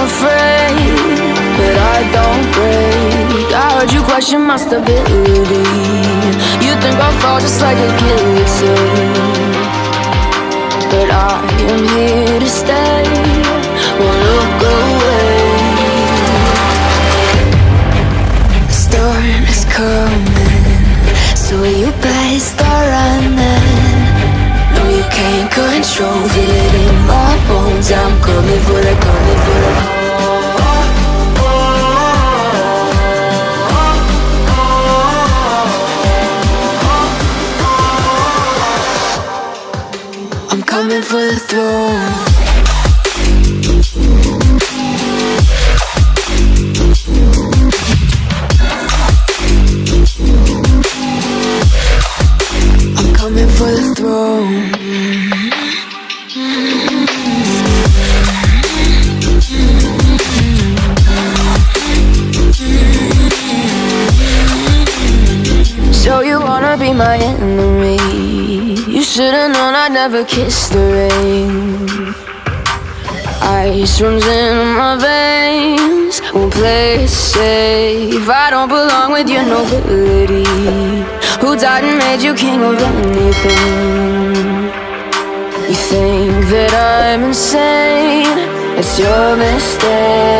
afraid, but I don't break. I heard you question my stability. You think I'll fall just like a guillotine, but I am here to stay. Won't look away. The storm is coming, so you better start running. No, you can't control, feel it in my bones. I'm coming for the, coming for the. I'm coming for the throne. I'm coming for the throne. So you wanna be my enemy? You should've known I'd never kiss the rain. Ice runs in my veins, won't play it safe. I don't belong with your nobility. Who died and made you king of anything? You think that I'm insane? It's your mistake.